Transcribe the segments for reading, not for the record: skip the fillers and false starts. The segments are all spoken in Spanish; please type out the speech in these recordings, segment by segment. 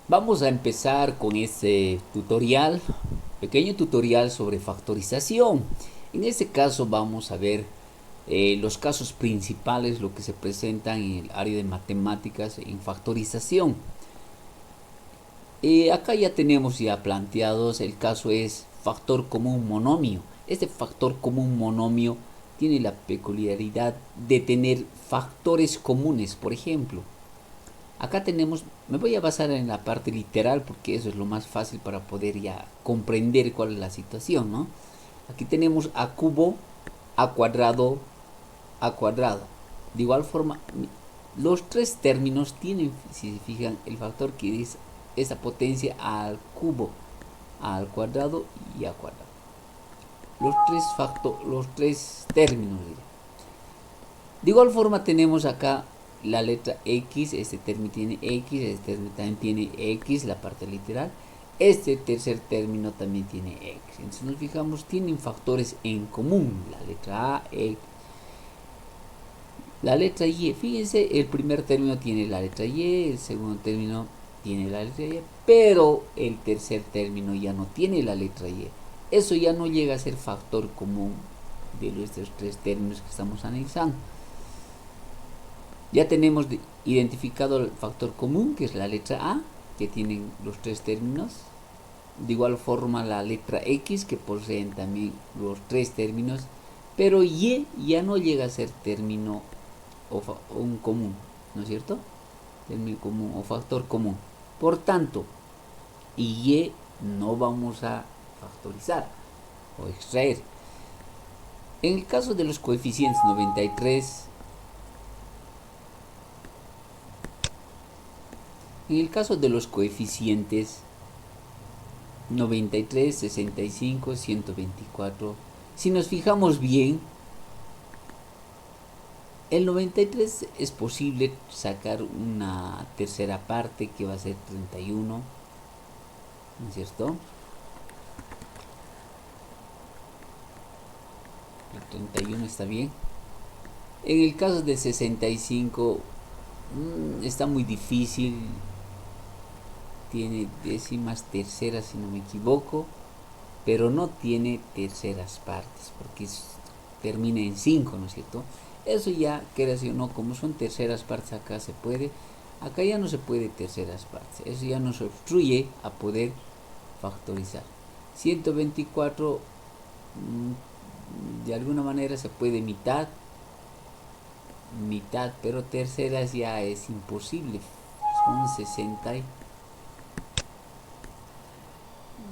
Vamos a empezar con este tutorial, pequeño tutorial sobre factorización. En este caso vamos a ver los casos principales, lo que se presenta en el área de matemáticas en factorización. Acá ya tenemos ya planteados, el caso es factor común monomio. Este factor común monomio tiene la peculiaridad de tener factores comunes, por ejemplo. Acá tenemos, me voy a basar en la parte literal porque eso es lo más fácil para poder ya comprender cuál es la situación, ¿no? Aquí tenemos a cubo, a cuadrado, a cuadrado. De igual forma, los tres términos tienen, si se fijan, el factor que es esa potencia al cubo, al cuadrado y a cuadrado. Los tres términos. De igual forma tenemos acá la letra X, este término tiene X, este término también tiene X, la parte literal. Este tercer término también tiene X. Entonces nos fijamos, tienen factores en común. La letra A, X. La letra Y, fíjense, el primer término tiene la letra Y, el segundo término tiene la letra Y, pero el tercer término ya no tiene la letra Y. Eso ya no llega a ser factor común de nuestros tres términos que estamos analizando. Ya tenemos identificado el factor común, que es la letra A, que tienen los tres términos. De igual forma la letra X, que poseen también los tres términos. Pero Y ya no llega a ser término o un común, ¿no es cierto? Término común o factor común. Por tanto, Y no vamos a factorizar o extraer. En el caso de los coeficientes 93, en el caso de los coeficientes 93, 65, 124, si nos fijamos bien, el 93 es posible sacar una tercera parte que va a ser 31, ¿no es cierto? El 31 está bien. En el caso de 65 está muy difícil, tiene décimas terceras si no me equivoco, pero no tiene terceras partes porque termina en 5, ¿no es cierto? Eso ya, quieras o no, como son terceras partes acá se puede, acá ya no se puede terceras partes, eso ya nos obstruye a poder factorizar. 124 de alguna manera se puede mitad, pero terceras ya es imposible. Son 60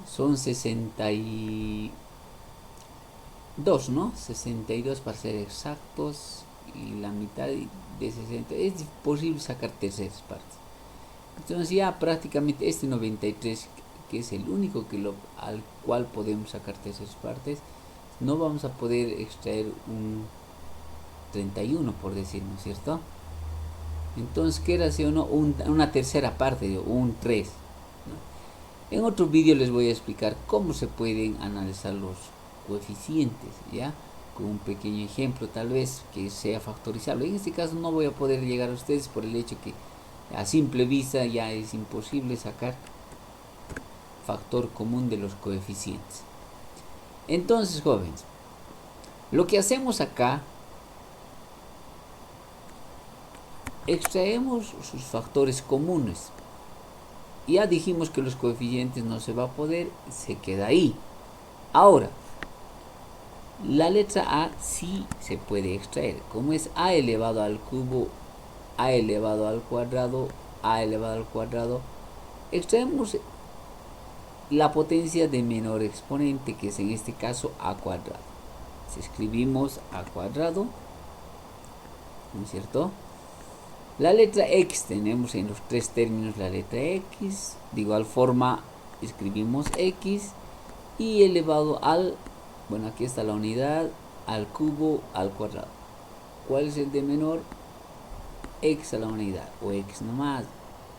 son 62, ¿no? 62 para ser exactos, y la mitad de 60 es posible sacar terceras partes. Entonces ya prácticamente este 93, que es el único al cual podemos sacar terceras partes, no vamos a poder extraer un 31, por decir, ¿no es cierto? Entonces, ¿qué era si o no? Una tercera parte, un 3. ¿No? En otro vídeo les voy a explicar cómo se pueden analizar los coeficientes, ¿ya? Con un pequeño ejemplo, tal vez, que sea factorizable. En este caso no voy a poder llegar a ustedes por el hecho que a simple vista ya es imposible sacar factor común de los coeficientes. Entonces, jóvenes, lo que hacemos acá, extraemos sus factores comunes. Ya dijimos que los coeficientes no se va a poder, se queda ahí. Ahora, la letra A sí se puede extraer, como es A elevado al cubo, A elevado al cuadrado, A elevado al cuadrado. Extraemos la potencia de menor exponente, que es en este caso A cuadrado. Si escribimos A cuadrado, ¿no es cierto? La letra X tenemos en los tres términos la letra X. De igual forma escribimos X y elevado al, bueno, aquí está la unidad, al cubo al cuadrado. ¿Cuál es el de menor? X a la unidad o X nomás.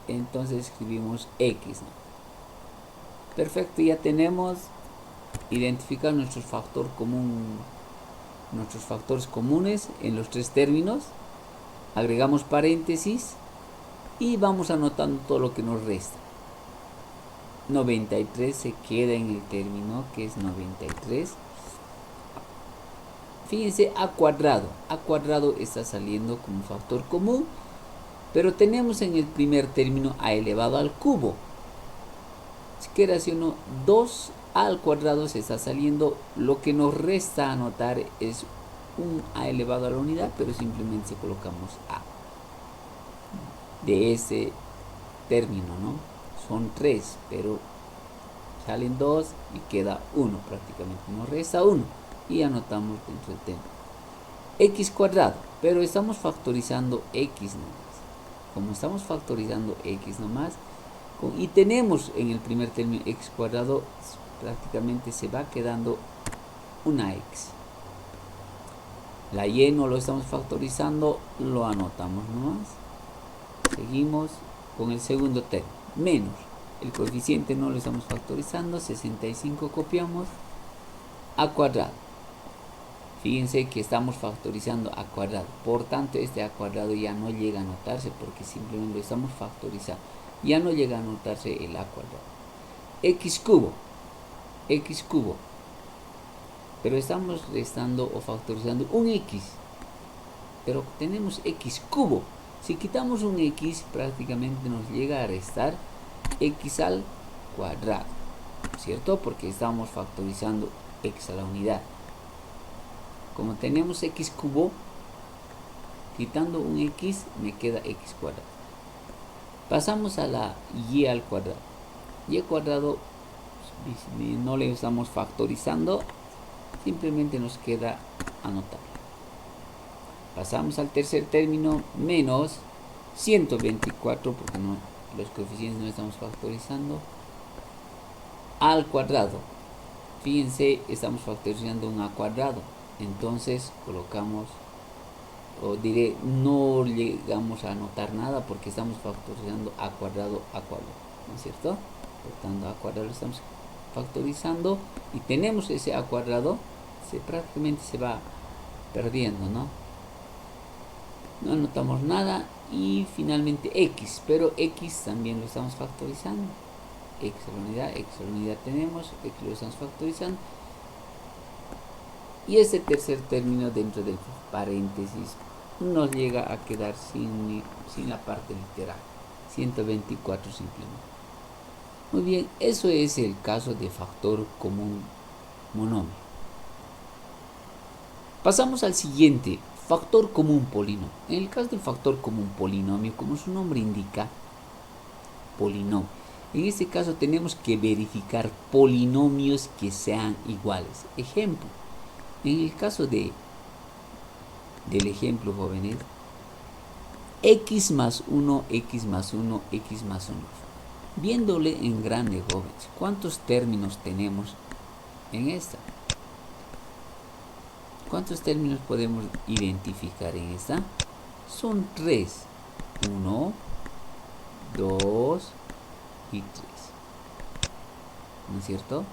Entonces escribimos X, ¿no? Perfecto, ya tenemos identificado nuestro factor común, nuestros factores comunes en los tres términos. Agregamos paréntesis y vamos anotando todo lo que nos resta. 93 se queda en el término que es 93. Fíjense, a cuadrado. A cuadrado está saliendo como factor común, pero tenemos en el primer término a elevado al cubo. Si queda así uno, 2 al cuadrado se está saliendo. Lo que nos resta anotar es un a elevado a la unidad, pero simplemente colocamos a de ese término, ¿no? Son 3, pero salen 2 y queda 1 prácticamente. Nos resta 1 y anotamos dentro del término. X cuadrado, pero estamos factorizando X nomás. Como estamos factorizando X nomás, y tenemos en el primer término X cuadrado, prácticamente se va quedando una X. La Y no lo estamos factorizando, lo anotamos nomás. Seguimos con el segundo término, menos. El coeficiente no lo estamos factorizando, 65 copiamos, a cuadrado. Fíjense que estamos factorizando a cuadrado, por tanto este a cuadrado ya no llega a anotarse porque simplemente lo estamos factorizando. Ya no llega a anotarse el a cuadrado. X cubo, pero estamos restando o factorizando un X, pero tenemos X cubo. Si quitamos un X, prácticamente nos llega a restar X al cuadrado, ¿cierto? Porque estamos factorizando X a la unidad. Como tenemos X cubo, quitando un X, me queda X cuadrado. Pasamos a la Y al cuadrado. Y cuadrado no le estamos factorizando, simplemente nos queda anotar. Pasamos al tercer término, menos 124, porque no, los coeficientes no estamos factorizando, al cuadrado. Fíjense, estamos factorizando un a cuadrado, entonces colocamos, o diré, no llegamos a anotar nada porque estamos factorizando a cuadrado, ¿no es cierto? Por tanto, a cuadrado lo estamos factorizando y tenemos ese a cuadrado, prácticamente se va perdiendo, ¿no? No anotamos nada. Y finalmente X, pero X también lo estamos factorizando. X a la unidad tenemos, X lo estamos factorizando. Y este tercer término dentro del paréntesis nos llega a quedar sin la parte literal, 124 simplemente. Muy bien, eso es el caso de factor común monomio. Pasamos al siguiente, factor común polinomio. En el caso del factor común polinomio, como su nombre indica, polinomio. En este caso tenemos que verificar polinomios que sean iguales. Ejemplo, en el caso del ejemplo, jóvenes, x más 1, x más 1, x más 1. Viéndole en grande, jóvenes, ¿cuántos términos tenemos en esta? ¿Cuántos términos podemos identificar en esta? Son 3. 1, 2 y 3. ¿No es cierto?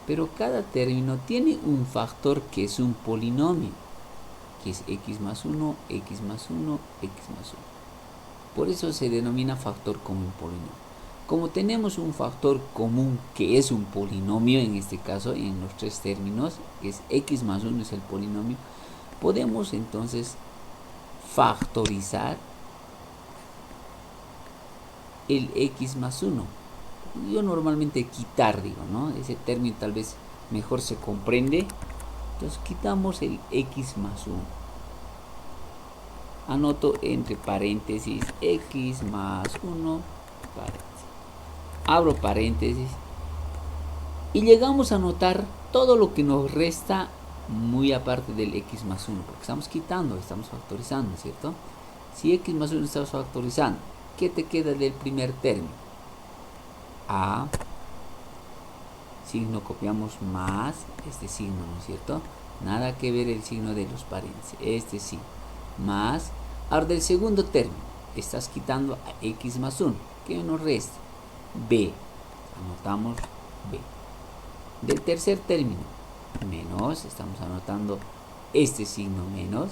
Pero cada término tiene un factor que es un polinomio, que es x más 1, x más 1, x más 1. Por eso se denomina factor común polinomio. Como tenemos un factor común que es un polinomio, en este caso en los tres términos, que es x más 1 es el polinomio, podemos entonces factorizar el x más 1. Yo normalmente quitar, digo, ¿no? Ese término tal vez mejor se comprende. Entonces quitamos el x más 1. Anoto entre paréntesis x más 1, paréntesis. Abro paréntesis. Y llegamos a anotar todo lo que nos resta muy aparte del x más 1. Porque estamos quitando, estamos factorizando, ¿cierto? Si x más 1 estamos factorizando, ¿qué te queda del primer término? A, signo, copiamos más este signo, ¿no es cierto? Nada que ver el signo de los paréntesis, este sí, más. Ahora del segundo término, estás quitando a x más 1, ¿qué nos resta? B, anotamos B. Del tercer término, menos, estamos anotando este signo menos.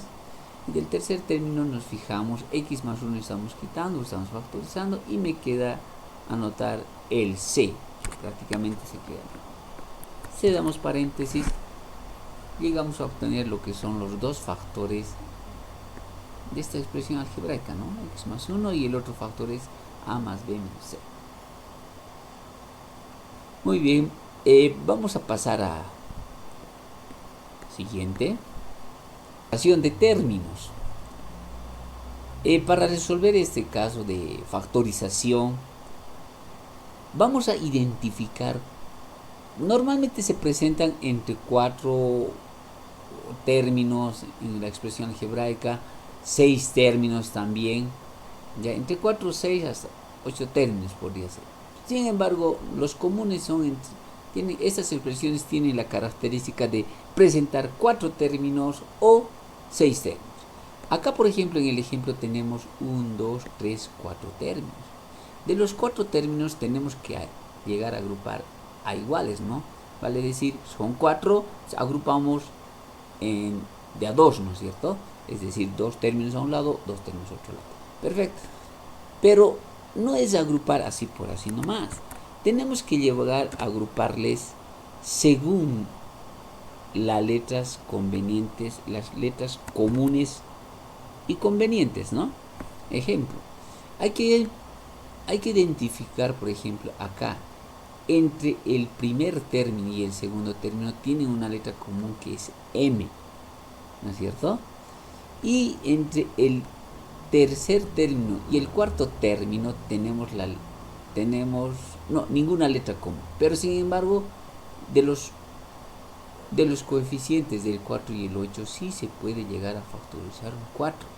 Y del tercer término nos fijamos, x más 1 estamos quitando, estamos factorizando y me queda anotar el C, que prácticamente se queda. Si damos paréntesis, llegamos a obtener lo que son los dos factores de esta expresión algebraica, ¿no? X más 1 y el otro factor es A más B menos C. Muy bien, vamos a pasar a siguiente. De términos. Para resolver este caso de factorización, vamos a identificar, normalmente se presentan entre 4 términos en la expresión algebraica, 6 términos también, ya entre 4, 6 hasta 8 términos podría ser. Sin embargo, los comunes son, estas expresiones tienen la característica de presentar 4 términos o 6 términos. Acá, por ejemplo, en el ejemplo tenemos 1, 2, 3, 4 términos. De los 4 términos tenemos que llegar a agrupar a iguales, ¿no? Vale decir, son 4, agrupamos de a 2, ¿no es cierto? Es decir, 2 términos a un lado, 2 términos a otro lado. Perfecto. Pero no es agrupar así por así nomás. Tenemos que llegar a agruparles según las letras convenientes, las letras comunes y convenientes, ¿no? Ejemplo, hay que identificar, por ejemplo, acá, entre el primer término y el segundo término tienen una letra común que es M, ¿no es cierto? Y entre el tercer término y el cuarto término tenemos ninguna letra común, pero sin embargo de los coeficientes del 4 y el 8 sí se puede llegar a factorizar un 4.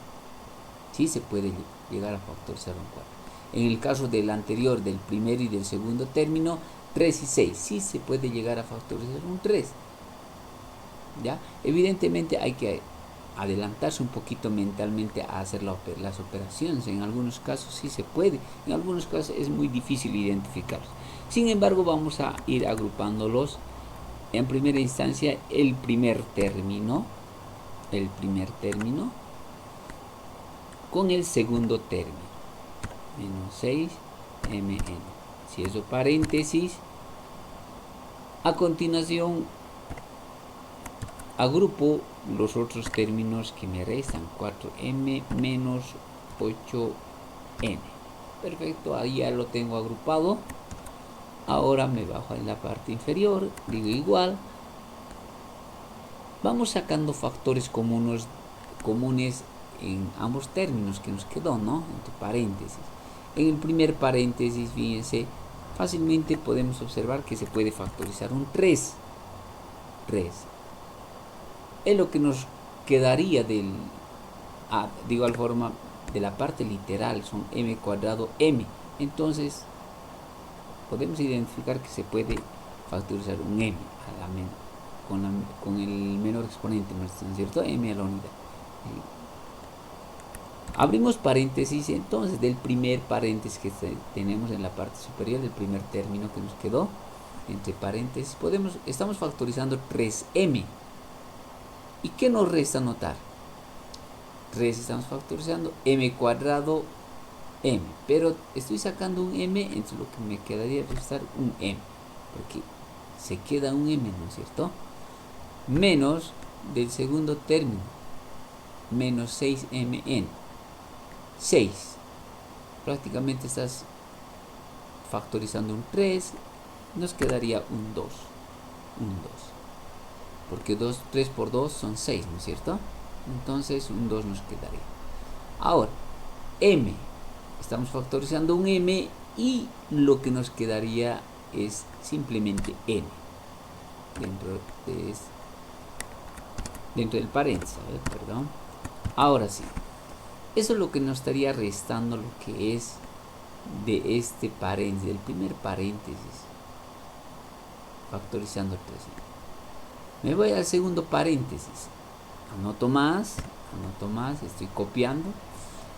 Sí se puede llegar a factorizar un 4. En el caso del anterior, del primer y del segundo término, 3 y 6, sí se puede llegar a factorizar un 3. ¿Ya? Evidentemente hay que adelantarse un poquito mentalmente a hacer las operaciones. En algunos casos sí se puede, en algunos casos es muy difícil identificarlos. Sin embargo, vamos a ir agrupándolos. En primera instancia, el primer término con el segundo término, menos 6 mn. Si eso paréntesis, a continuación agrupo los otros términos que me restan, 4m menos 8n. Perfecto, ahí ya lo tengo agrupado. Ahora me bajo en la parte inferior, digo igual. Vamos sacando factores comunes en ambos términos que nos quedó, ¿no? Entre paréntesis. En el primer paréntesis, fíjense, fácilmente podemos observar que se puede factorizar un 3. Es lo que nos quedaría de igual forma de la parte literal, son m cuadrado m. Entonces podemos identificar que se puede factorizar un m a la con el menor exponente, ¿no es cierto? M a la unidad. Abrimos paréntesis, entonces del primer paréntesis que tenemos en la parte superior, del primer término que nos quedó, entre paréntesis, estamos factorizando 3m. ¿Y qué nos resta notar? 3 estamos factorizando, m cuadrado m, pero estoy sacando un m, entonces lo que me quedaría es restar un m, porque se queda un m, ¿no es cierto? Menos del segundo término, menos 6mn. 6, prácticamente estás factorizando un 3, nos quedaría un 2, porque 3 por 2 son 6, ¿no es cierto? Entonces un 2 nos quedaría. Ahora, m, estamos factorizando un m y lo que nos quedaría es simplemente n dentro del paréntesis, perdón. Ahora sí, eso es lo que nos estaría restando lo que es de este paréntesis, del primer paréntesis, factorizando 3. Me voy al segundo paréntesis, anoto más, estoy copiando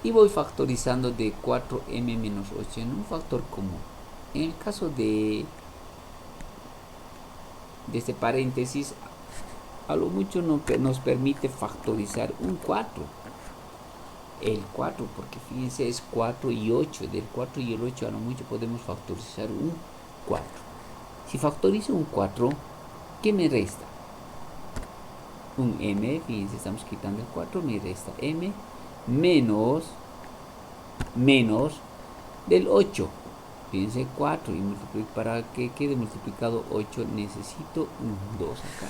y voy factorizando de 4m menos 8 en un factor común. En el caso de este paréntesis, a lo mucho nos permite factorizar un 4. El 4, porque fíjense, es 4 y 8. Del 4 y el 8 a lo mucho podemos factorizar un 4. Si factorizo un 4, ¿qué me resta? Un m, fíjense, estamos quitando el 4, me resta m menos del 8. Fíjense, 4 y para que quede multiplicado 8 necesito un 2 acá.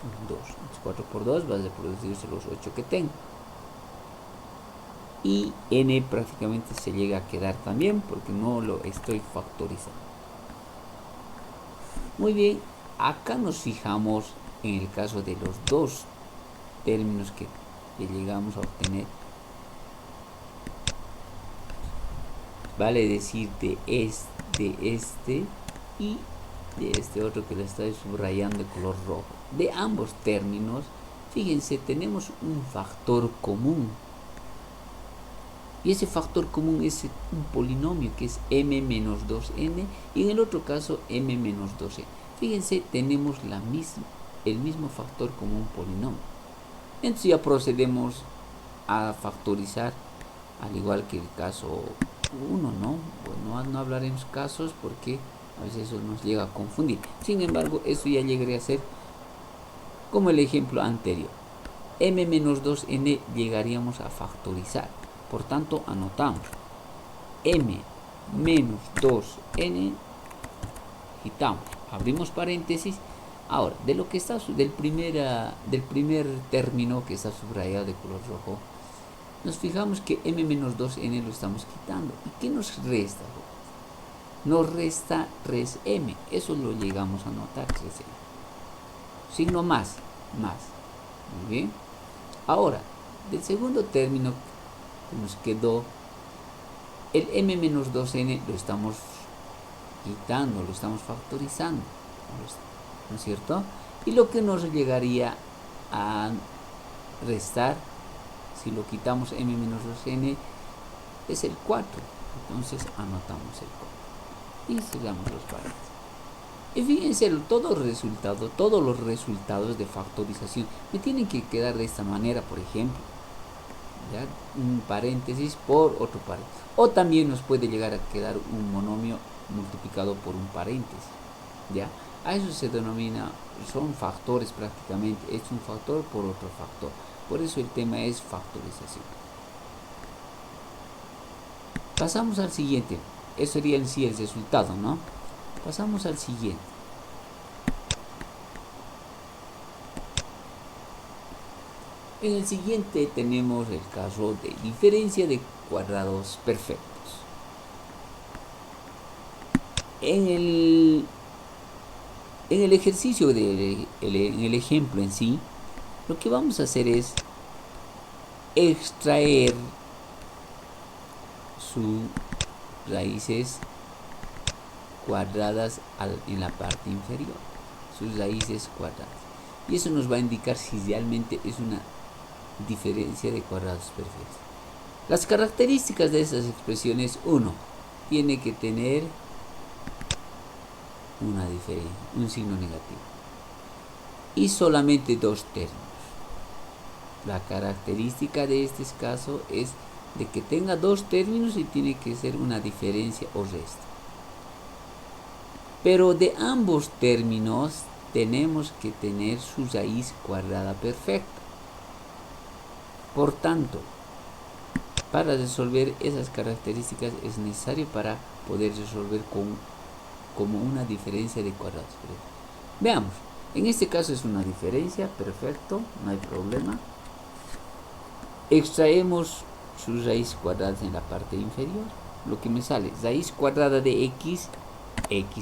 Un 2. 4 por 2 va a producirse los 8 que tengo. Y n prácticamente se llega a quedar también porque no lo estoy factorizando. Muy bien, acá nos fijamos en el caso de los dos términos que llegamos a obtener. Vale decir de este y de este otro que le estoy subrayando de color rojo. De ambos términos, fíjense, tenemos un factor común. Y ese factor común es un polinomio que es m menos 2n y en el otro caso m menos 2n. Fíjense, tenemos el mismo factor como un polinomio. Entonces ya procedemos a factorizar, al igual que el caso 1, ¿no? Bueno, no hablaremos casos porque a veces eso nos llega a confundir. Sin embargo, eso ya llegaría a ser como el ejemplo anterior. M menos 2n llegaríamos a factorizar. Por tanto, anotamos m menos 2n, quitamos, abrimos paréntesis. Ahora, de lo que está del primer término que está subrayado de color rojo, nos fijamos que m menos 2n lo estamos quitando. ¿Y qué nos resta? Nos resta 3m. Eso lo llegamos a notar, 3m. Signo más. Muy bien. Ahora, del segundo término que nos quedó, el m menos 2n lo estamos quitando, lo estamos factorizando, ¿no es cierto? Y lo que nos llegaría a restar, si lo quitamos m menos 2n, es el 4. Entonces anotamos el 4 y cerramos los paréntesis. Y fíjense, todos los resultados de factorización me tienen que quedar de esta manera, por ejemplo, ¿ya? Un paréntesis por otro paréntesis. O también nos puede llegar a quedar un monomio multiplicado por un paréntesis, ¿ya? A eso se denomina, son factores prácticamente, es un factor por otro factor. Por eso el tema es factorización. Pasamos al siguiente. Eso sería en sí el resultado, ¿no? Pasamos al siguiente. En el siguiente tenemos el caso de diferencia de cuadrados perfectos. En el ejercicio, en el ejemplo en sí, lo que vamos a hacer es extraer sus raíces cuadradas en la parte inferior, sus raíces cuadradas, y eso nos va a indicar si realmente es una diferencia de cuadrados perfectos. Las características de esas expresiones: 1, tiene que tener una diferencia, un signo negativo, y solamente dos términos. La característica de este caso es de que tenga dos términos y tiene que ser una diferencia o resta. Pero de ambos términos tenemos que tener su raíz cuadrada perfecta. Por tanto, para resolver esas características es necesario para poder resolver como una diferencia de cuadrados. Veamos, en este caso es una diferencia, perfecto, no hay problema. Extraemos sus raíces cuadradas en la parte inferior. Lo que me sale, raíz cuadrada de x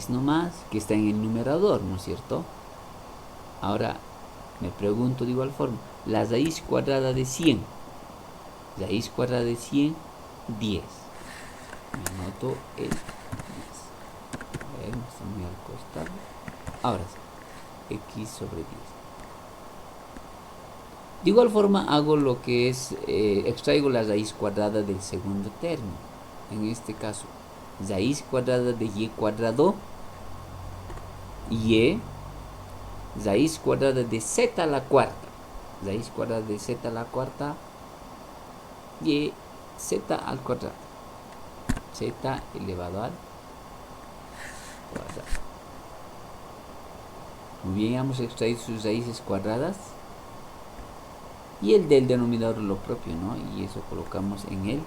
nomás, que está en el numerador, ¿no es cierto? Ahora me pregunto de igual forma, la raíz cuadrada de 100. Raíz cuadrada de 100, 10. Me anoto el 10. A ver, está muy al costado. Ahora sí, x sobre 10. De igual forma hago lo que es, extraigo la raíz cuadrada del segundo término. En este caso, raíz cuadrada de y cuadrado, y raíz cuadrada de z a la cuarta. Raíz cuadrada de z a la cuarta, y z al cuadrado. Z elevado al cuadrado. Muy bien, vamos a extraer sus raíces cuadradas. Y el del denominador lo propio, ¿no? Y eso colocamos en el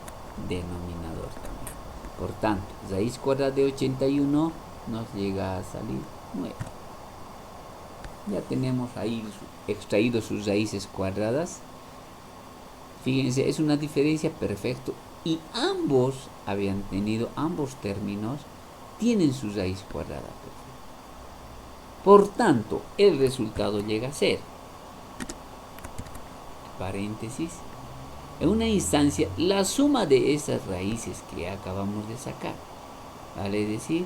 denominador también. Por tanto, raíz cuadrada de 81 nos llega a salir 9. Ya tenemos ahí extraído sus raíces cuadradas. Fíjense, es una diferencia perfecta. Y ambos términos tienen su raíz cuadrada perfecta. Por tanto, el resultado llega a ser, paréntesis, en una instancia, la suma de esas raíces que acabamos de sacar, vale decir,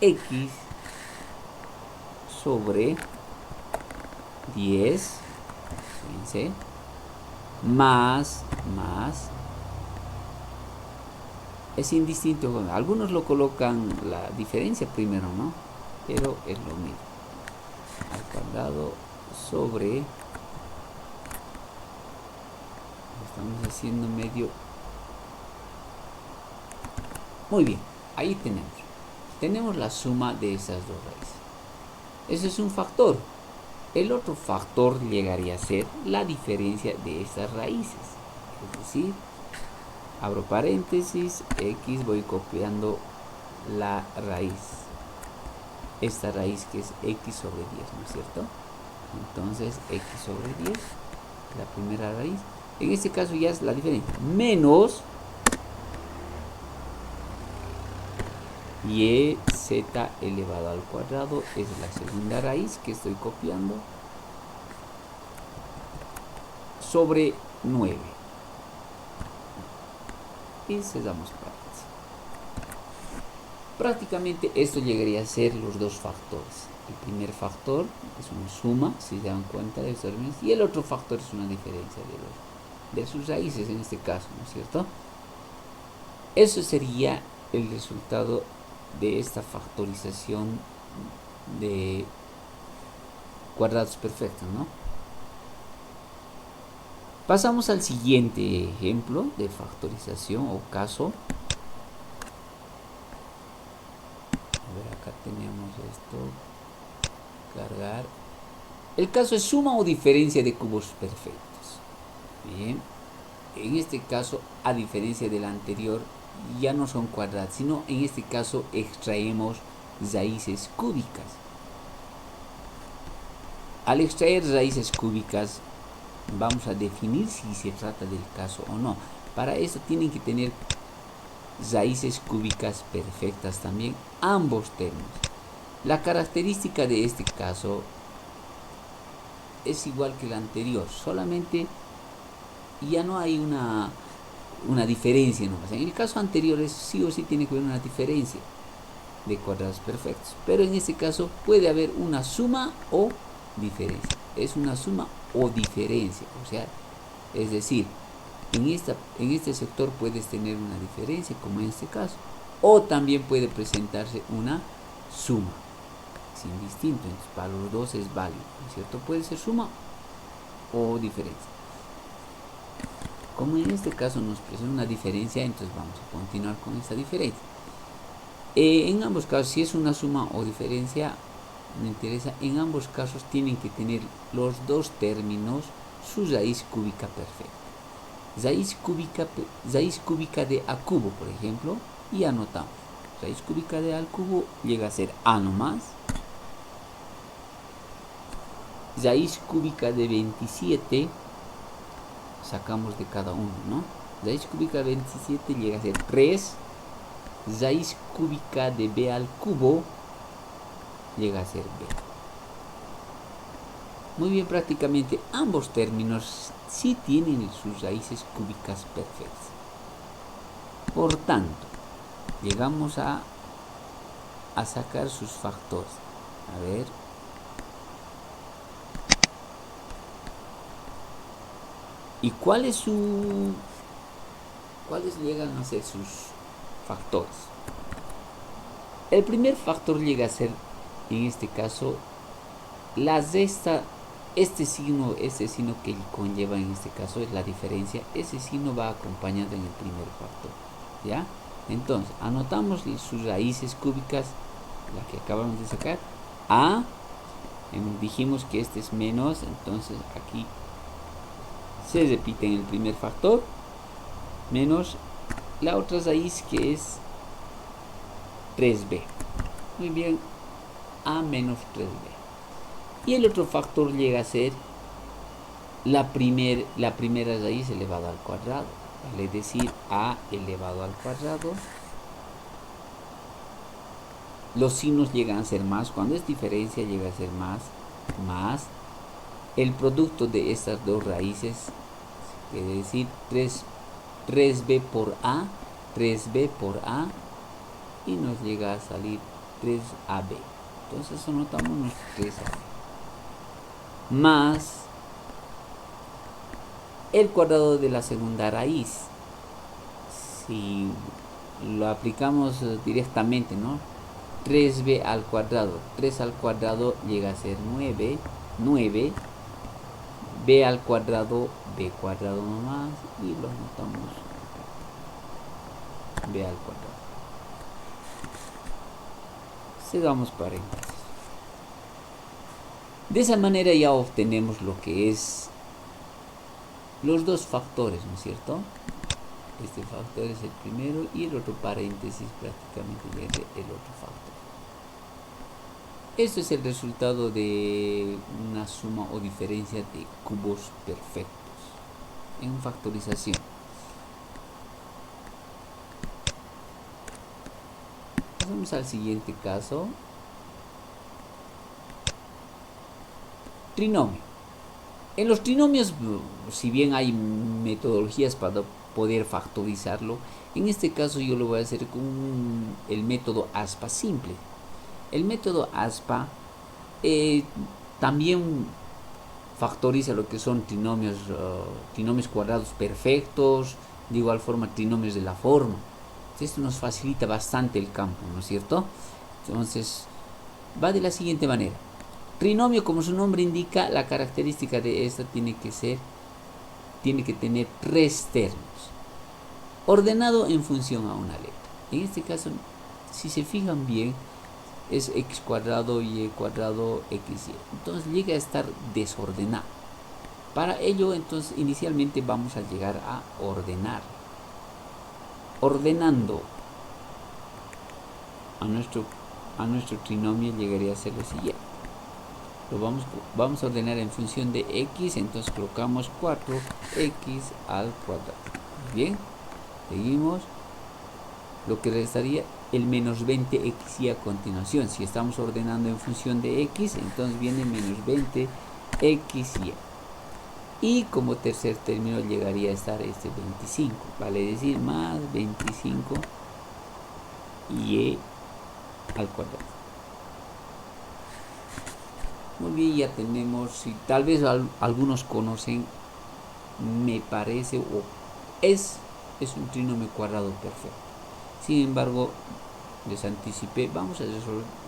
x sobre 10, fíjense, más, es indistinto. Algunos lo colocan la diferencia primero, ¿no? Pero es lo mismo. Al cuadrado sobre, estamos haciendo medio. Muy bien, ahí tenemos la suma de esas dos raíces. Ese es un factor. El otro factor llegaría a ser la diferencia de estas raíces. Es decir, abro paréntesis, x, voy copiando la raíz. Esta raíz que es x sobre 10, ¿no es cierto? Entonces, x sobre 10, la primera raíz. En este caso ya es la diferencia. Menos y z elevado al cuadrado es la segunda raíz que estoy copiando sobre 9 y cerramos paréntesis. Prácticamente esto llegaría a ser los dos factores. El primer factor es una suma, si se dan cuenta de estos términos, y el otro factor es una diferencia de sus raíces en este caso, ¿no es cierto? Eso sería el resultado de esta factorización de cuadrados perfectos, ¿no? Pasamos al siguiente ejemplo de factorización o caso. A ver, acá tenemos esto. Cargar. El caso es suma o diferencia de cubos perfectos. Bien. En este caso, a diferencia del anterior, ya no son cuadrados, sino en este caso extraemos raíces cúbicas. Al extraer raíces cúbicas, vamos a definir si se trata del caso o no. Para eso tienen que tener raíces cúbicas perfectas también, ambos términos. La característica de este caso es igual que el anterior, solamente ya no hay una diferencia nomás. En el caso anterior sí o sí tiene que haber una diferencia de cuadrados perfectos, pero en este caso puede haber una suma o diferencia. Es una suma o diferencia, o sea, es decir, en este sector puedes tener una diferencia, como en este caso, o también puede presentarse una suma, es indistinto. Entonces, para los dos es válido, ¿no es cierto? Puede ser suma o diferencia. Como en este caso nos presenta una diferencia, entonces vamos a continuar con esta diferencia. En ambos casos, si es una suma o diferencia, me interesa, en ambos casos tienen que tener los dos términos su raíz cúbica perfecta. Raíz cúbica de a cubo, por ejemplo, y anotamos. Raíz cúbica de a al cubo llega a ser a nomás. Raíz cúbica de 27, sacamos de cada uno, ¿no? Raíz cúbica de 27 llega a ser 3. Raíz cúbica de b al cubo llega a ser b. Muy bien, prácticamente ambos términos sí tienen sus raíces cúbicas perfectas. Por tanto, llegamos a sacar sus factores. A ver. ¿Y cuáles llegan a ser sus factores? El primer factor llega a ser, en este caso, la resta. Este signo que conlleva en este caso es la diferencia. Ese signo va acompañado en el primer factor, ¿ya? Entonces, anotamos sus raíces cúbicas, la que acabamos de sacar, a Dijimos que este es menos, entonces aquí se repite en el primer factor, menos la otra raíz que es 3b. Muy bien, a menos 3b. Y el otro factor llega a ser la primera raíz elevada al cuadrado, vale decir a elevado al cuadrado. Los signos llegan a ser más, cuando es diferencia llega a ser más el producto de estas dos raíces, es decir 3b por a, 3b por a, y nos llega a salir 3ab. Entonces anotamos nuestro 3ab más el cuadrado de la segunda raíz. Si lo aplicamos directamente, ¿no? 3b al cuadrado, 3 al cuadrado llega a ser 9, b al cuadrado, b cuadrado nomás, y lo anotamos b al cuadrado. Sigamos paréntesis. De esa manera ya obtenemos lo que es los dos factores, ¿no es cierto? Este factor es el primero y el otro paréntesis prácticamente es el otro factor. Esto es el resultado de una suma o diferencia de cubos perfectos en factorización. Pasamos al siguiente caso. Trinomio. En los trinomios, si bien hay metodologías para poder factorizarlo, en este caso yo lo voy a hacer con el método ASPA simple. El método ASPA también factoriza lo que son trinomios cuadrados perfectos, de igual forma trinomios de la forma. Esto nos facilita bastante el campo, ¿no es cierto? Entonces va de la siguiente manera. Trinomio, como su nombre indica, la característica de esta tiene que tener tres términos, ordenado en función a una letra. En este caso, si se fijan bien, es x cuadrado, y cuadrado, x, y. Entonces llega a estar desordenado. Para ello, entonces, inicialmente vamos a llegar a ordenar. Ordenando a nuestro trinomio llegaría a ser lo siguiente. Vamos a ordenar en función de x, entonces colocamos 4x al cuadrado. Bien, seguimos. Lo que restaría el menos 20x a continuación. Si estamos ordenando en función de x, entonces viene menos 20x. Y como tercer término llegaría a estar este 25, vale decir más 25 y al cuadrado. Muy bien, ya tenemos, si tal vez algunos conocen, me parece, o es un trinomio cuadrado perfecto. Sin embargo, les anticipé, vamos a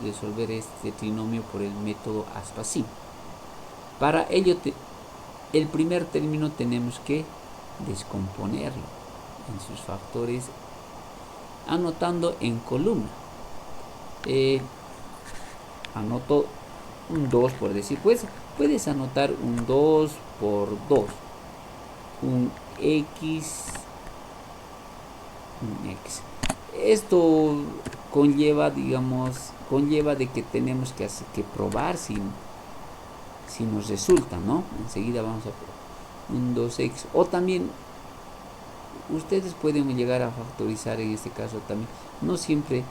resolver este trinomio por el método ASPA simple. Para ello, el primer término tenemos que descomponerlo en sus factores, anotando en columna. Anoto un 2 por decir, pues puedes anotar un 2 por 2, un x, Esto conlleva de que tenemos que probar si nos resulta, ¿no? Enseguida vamos a probar un 2x, o también ustedes pueden llegar a factorizar en este caso también, no siempre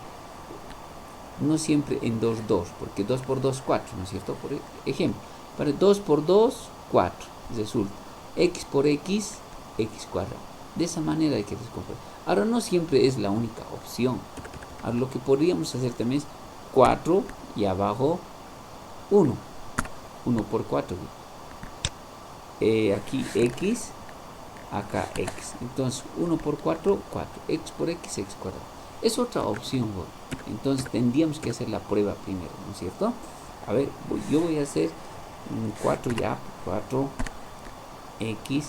en 2, porque 2 por 2, 4, ¿no es cierto? Por ejemplo, para 2 por 2, 4, resulta x por x, x cuadrado. De esa manera hay que descomponer. Ahora, no siempre es la única opción. Ahora, lo que podríamos hacer también es 4 y abajo 1. 1 por 4. Aquí x, acá x. Entonces, 1 por 4, 4. X por x, x cuadrado. Es otra opción, ¿no? Entonces tendríamos que hacer la prueba primero, ¿no es cierto? A ver, yo voy a hacer 4 ya, 4x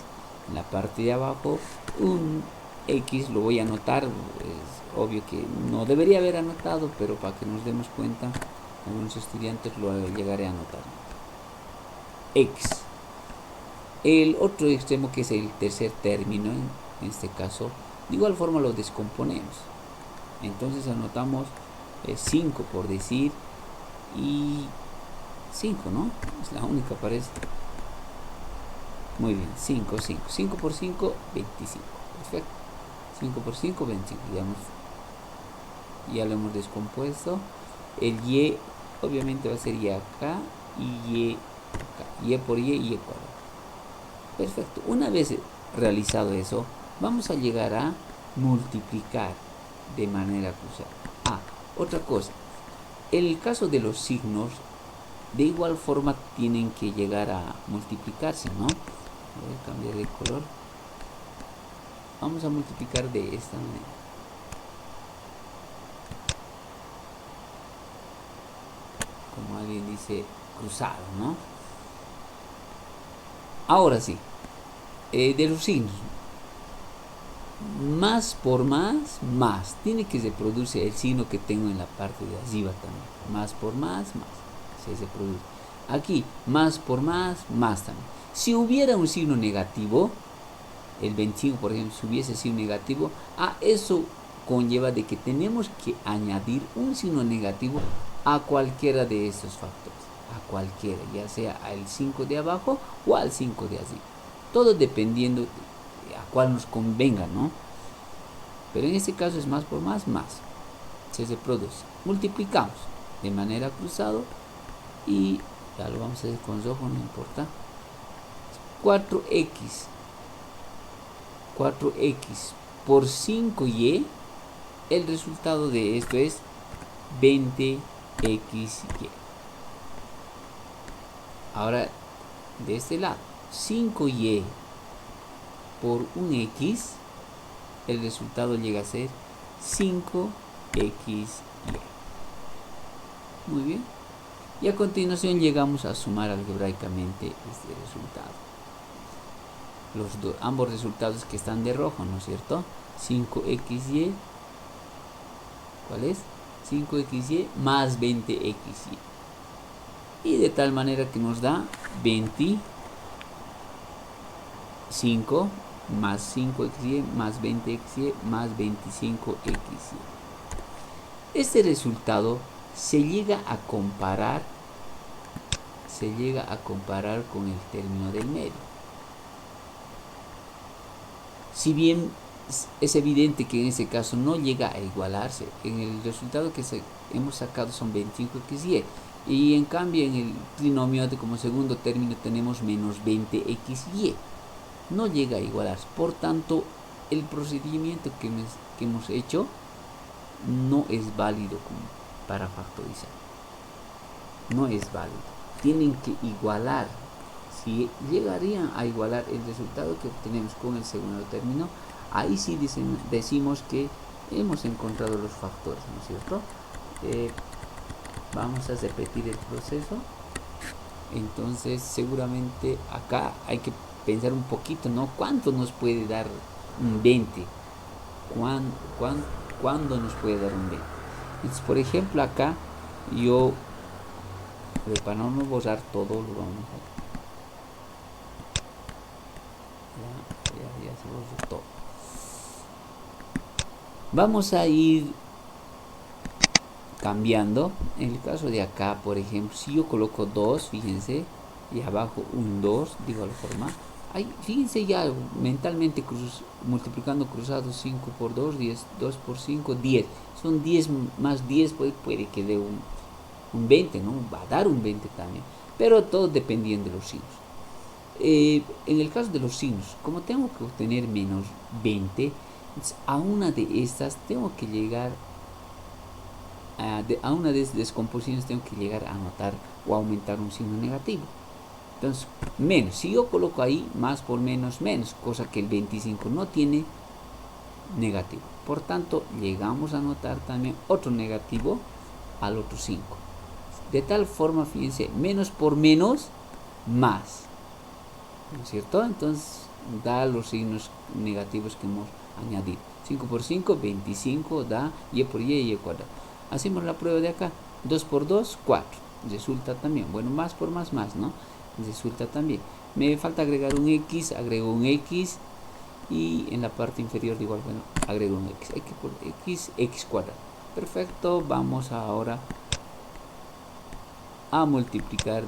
en la parte de abajo, un x lo voy a anotar, es obvio que no debería haber anotado, pero para que nos demos cuenta, algunos estudiantes lo llegaré a anotar. x. El otro extremo, que es el tercer término, en este caso, de igual forma lo descomponemos. Entonces anotamos 5 por decir, y 5, ¿no? Es la única, parece. Muy bien, 5, 5. 5 por 5, 25. Perfecto. 5 por 5, 25. Ya lo hemos descompuesto. El y, obviamente, va a ser y acá y y acá. Y por y cuadrado. Perfecto. Una vez realizado eso, vamos a llegar a multiplicar de manera cruzada. Otra cosa. En el caso de los signos, de igual forma tienen que llegar a multiplicarse, ¿no? Voy a cambiar de color. Vamos a multiplicar de esta manera. Como alguien dice, cruzado, ¿no? Ahora sí, de los signos. Más por más, más. Tiene que se produce el signo que tengo en la parte de arriba también. Más por más, más. Se produce. Aquí, más por más, más también. Si hubiera un signo negativo, el 25, por ejemplo, si hubiese sido negativo, eso conlleva de que tenemos que añadir un signo negativo a cualquiera de estos factores. A cualquiera, ya sea al 5 de abajo o al 5 de arriba. Todo dependiendo a cuál nos convenga, ¿no? Pero en este caso es más por más, más. Se produce. Multiplicamos de manera cruzada y ya lo vamos a hacer con rojo, no importa. 4x por 5y, el resultado de esto es 20xy. Ahora, de este lado, 5y por un x, el resultado llega a ser 5xy. Muy bien. Y a continuación llegamos a sumar algebraicamente este resultado. Ambos resultados que están de rojo, ¿no es cierto? 5xy, ¿cuál es? 5xy más 20xy. Y de tal manera que nos da 25 más 5xy más 20xy más 25xy. Este resultado se llega a comparar con el término del medio. Si bien es evidente que en ese caso no llega a igualarse, en el resultado que hemos sacado son 25xy, y en cambio en el trinomio como segundo término tenemos menos 20xy. No llega a igualarse. Por tanto, el procedimiento que hemos hecho no es válido para factorizar. No es válido. Tienen que igualar. Si llegarían a igualar el resultado que obtenemos con el segundo término, ahí sí decimos que hemos encontrado los factores, ¿no es cierto? Vamos a repetir el proceso. Entonces, seguramente acá hay que pensar un poquito, ¿no? ¿Cuánto nos puede dar un 20? ¿Cuándo nos puede dar un 20? Entonces, por ejemplo, acá yo, para no borrar todo, lo vamos a... Ya se borró todo. Vamos a ir cambiando. En el caso de acá, por ejemplo, si yo coloco 2, fíjense, y abajo un 2, de igual forma. Ahí, fíjense ya mentalmente multiplicando cruzados, 5 por 2, 10, 2 por 5, 10. Son 10 más 10, puede que dé un 20, ¿no? Va a dar un 20 también. Pero todo dependiendo de los signos. En el caso de los signos, como tengo que obtener menos 20, a una de estas tengo que llegar a una de estas descomposiciones tengo que llegar a anotar o aumentar un signo negativo. Entonces, menos, si yo coloco ahí más por menos, menos, cosa que el 25 no tiene negativo. Por tanto, llegamos a anotar también otro negativo al otro 5. De tal forma, fíjense, menos por menos, más. ¿No es cierto? Entonces, da los signos negativos que hemos añadido. 5 por 5, 25, da y por y cuadrado. Hacemos la prueba de acá. 2 por 2, 4. Resulta también, bueno, más por más, más, ¿no? resulta también. Me falta agregar un x, agrego un x, y en la parte inferior de igual, bueno, agrego un x, x por x, x cuadrado. Perfecto, vamos ahora a multiplicar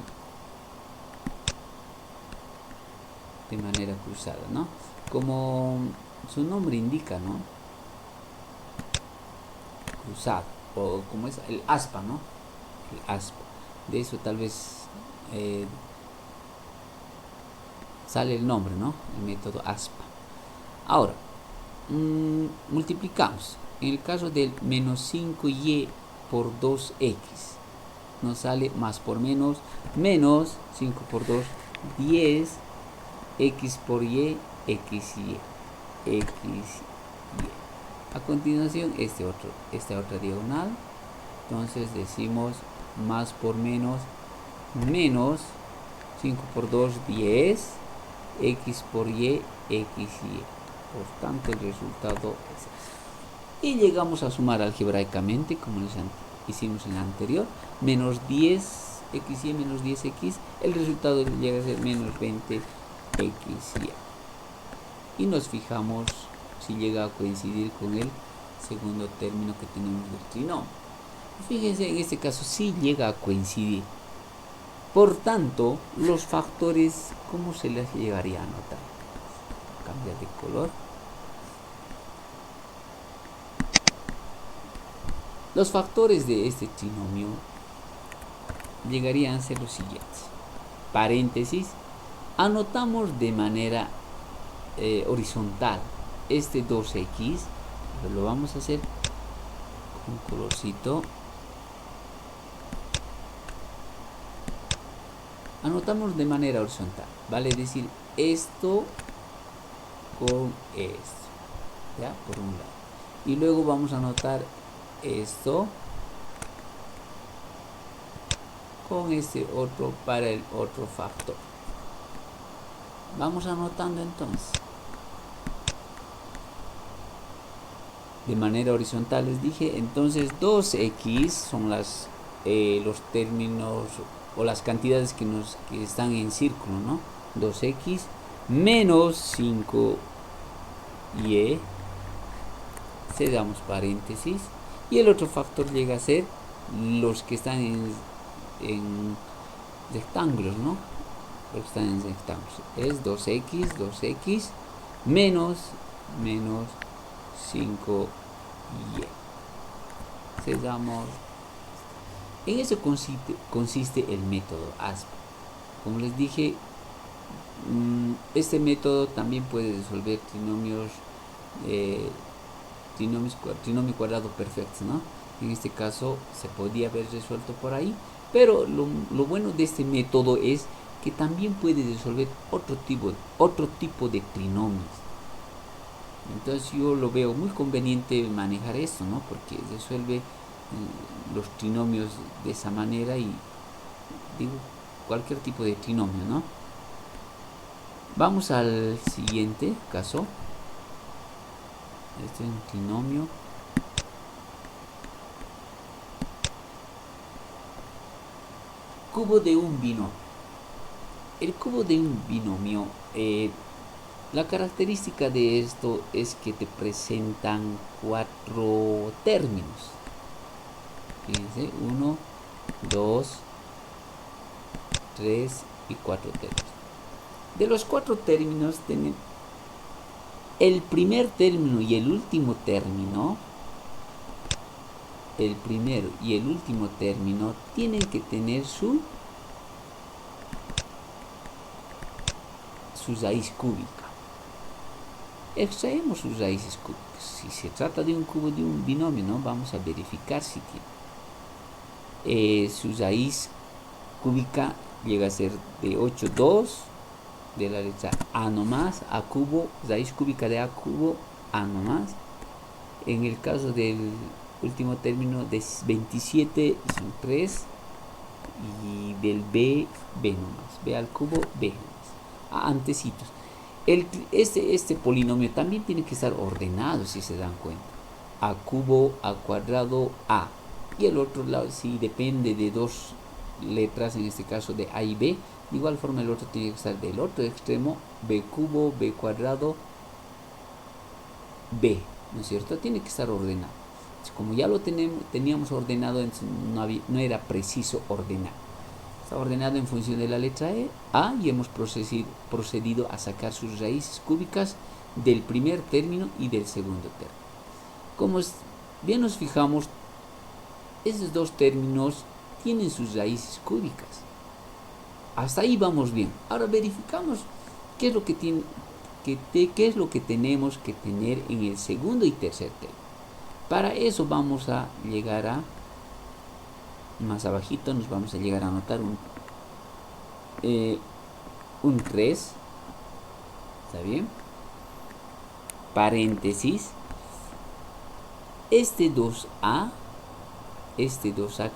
de manera cruzada, ¿no? Como su nombre indica, ¿no? Cruzado, o como es el aspa, ¿no? El aspa. De eso tal vez sale el nombre, ¿no? El método aspa. Ahora, multiplicamos. En el caso del menos 5y por 2x, nos sale más por menos, menos 5 por 2, 10, x por y, x y, x y. A continuación, esta otra diagonal. Entonces decimos más por menos, menos 5 por 2, 10, x por y, x y. Por tanto, el resultado es ese. Y llegamos a sumar algebraicamente, como hicimos en la anterior, menos 10xy menos 10x, el resultado llega a ser menos 20xy. Y nos fijamos si llega a coincidir con el segundo término que tenemos del trinomio. Fíjense, en este caso sí llega a coincidir. Por tanto, los factores, ¿cómo se les llegaría a anotar? Cambiar de color. Los factores de este trinomio llegarían a ser los siguientes. Paréntesis, anotamos de manera horizontal este 2x, lo vamos a hacer con colorcito. Anotamos de manera horizontal, vale decir esto con esto, ya, por un lado, y luego vamos a anotar esto con este otro para el otro factor. Vamos anotando entonces de manera horizontal, les dije. Entonces 2x son los términos o las cantidades que están en círculo, ¿no? 2x menos 5y, cerramos paréntesis, y el otro factor llega a ser los que están en rectángulos, ¿no? Los que están en rectángulos es 2x menos 5y. Cerramos. En eso consiste el método ASP. Como les dije, este método también puede resolver trinomio cuadrado perfecto, ¿no? En este caso se podría haber resuelto por ahí, pero lo bueno de este método es que también puede resolver otro tipo de trinomios. Entonces yo lo veo muy conveniente manejar esto, ¿no? Porque resuelve los trinomios de esa manera, y digo cualquier tipo de trinomio, ¿no? Vamos al siguiente caso. Este es un trinomio. Cubo de un binomio. El cubo de un binomio, la característica de esto es que te presentan 4 términos. Fíjense, 1, 2, 3 y 4 términos. De los 4 términos, tienen el primer término y el último término. El primero y el último término tienen que tener su raíz cúbica. Extraemos sus raíces cúbicas. Si se trata de un cubo de un binomio, ¿no? Vamos a verificar si tiene. Su raíz cúbica llega a ser de 8, 2, de la letra a nomás, a cubo, raíz cúbica de a cubo, a nomás. En el caso del último término, de 27 son 3, y del b nomás, b al cubo, b nomás. Antecitos. Este polinomio también tiene que estar ordenado, si se dan cuenta. A cubo, a cuadrado, a. Y el otro lado sí depende de dos letras, en este caso de A y B. De igual forma el otro tiene que estar del otro extremo, B cubo, B cuadrado, B, ¿no es cierto? Tiene que estar ordenado. Como ya lo teníamos ordenado, no era preciso ordenar. Está ordenado en función de la letra A y hemos procedido a sacar sus raíces cúbicas del primer término y del segundo término. Como bien nos fijamos, esos dos términos tienen sus raíces cúbicas. Hasta ahí vamos bien. Ahora verificamos qué es lo que qué es lo que tenemos que tener en el segundo y tercer término. Para eso vamos a llegar a, más abajito nos vamos a llegar a anotar un 3, ¿está bien? Paréntesis, este 2A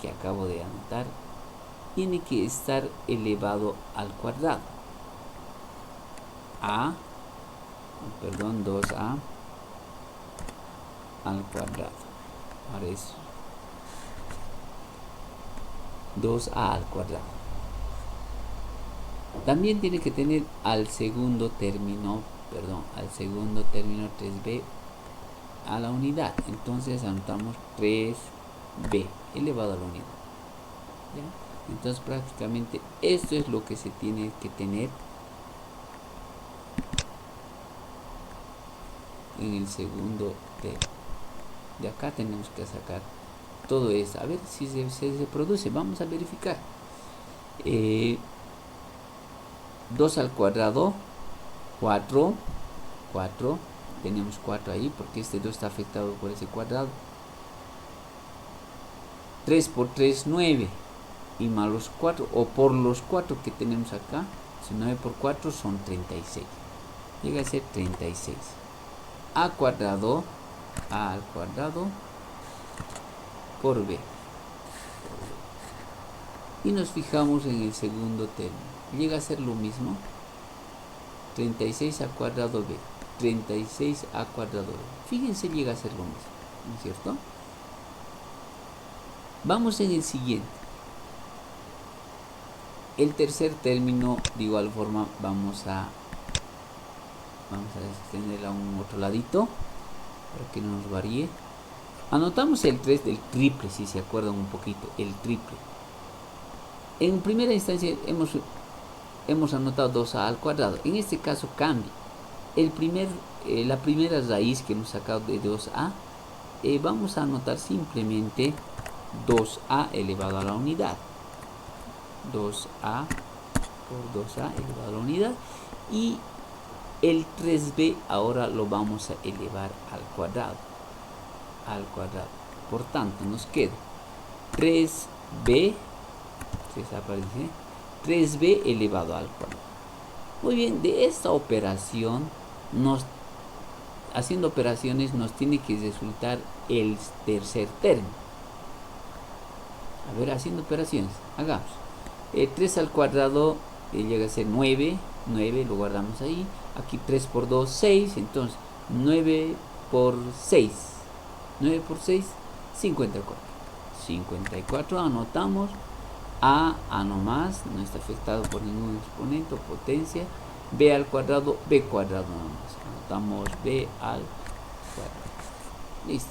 que acabo de anotar, tiene que estar elevado al cuadrado. 2A al cuadrado. Ahora es 2A al cuadrado. También tiene que tener al segundo término 3B a la unidad. Entonces anotamos 3B elevado a la unidad. ¿Ya? Entonces prácticamente esto es lo que se tiene que tener en el segundo término. De acá tenemos que sacar todo eso. A ver si se produce. Vamos a verificar. 2 al cuadrado, 4. Tenemos 4 ahí porque este 2 está afectado por ese cuadrado. 3 por 3, 9. Y más los 4, o por los 4 que tenemos acá, 9 por 4 son 36. Llega a ser 36. A al cuadrado por B. Y nos fijamos en el segundo término. Llega a ser lo mismo. 36 al cuadrado B. 36 a cuadrado B. Fíjense, llega a ser lo mismo, ¿no es cierto? Vamos en el siguiente. El tercer término, de igual forma, vamos a extenderla a un otro ladito para que no nos varíe. Anotamos el 3 del triple, si se acuerdan un poquito, el triple. En primera instancia hemos anotado 2A al cuadrado. En este caso cambia. La primera raíz que hemos sacado de 2A, vamos a anotar simplemente 2A elevado a la unidad. 2A por 2A elevado a la unidad. Y el 3B ahora lo vamos a elevar al cuadrado. Por tanto, nos queda 3B elevado al cuadrado. Muy bien, de esta operación, haciendo operaciones, nos tiene que resultar el tercer término. A ver, haciendo operaciones, hagamos. 3 al cuadrado llega a ser 9, lo guardamos ahí. Aquí 3 por 2, 6, entonces 9 por 6, 54. 54 anotamos. A nomás, no está afectado por ningún exponente o potencia. B al cuadrado, B cuadrado nomás. Anotamos B al cuadrado. Listo.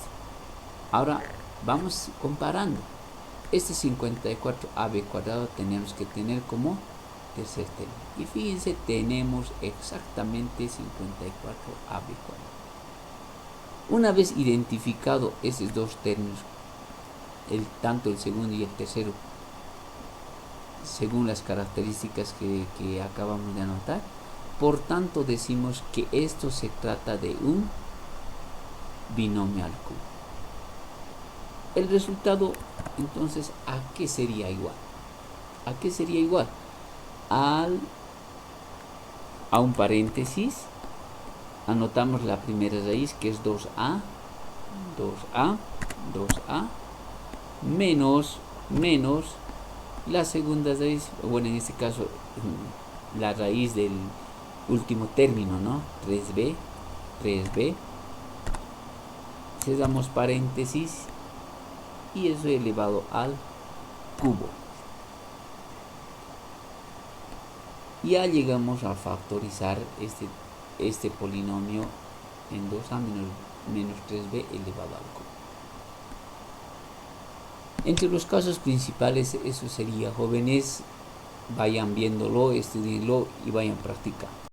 Ahora vamos comparando. Este 54AB cuadrado tenemos que tener como tercer término. Y fíjense, tenemos exactamente 54AB cuadrado. Una vez identificado esos dos términos, tanto el segundo y el tercero, según las características que acabamos de anotar, por tanto decimos que esto se trata de un binomio al cubo. El resultado, entonces, ¿a qué sería igual? ¿A qué sería igual? A un paréntesis, anotamos la primera raíz, que es 2A, menos la segunda raíz, bueno, en este caso la raíz del último término, ¿no? 3B. Cerramos paréntesis y eso elevado al cubo. Ya llegamos a factorizar este polinomio en 2a menos 3b elevado al cubo. Entre los casos principales, eso sería, jóvenes, vayan viéndolo, estudienlo y vayan practicando.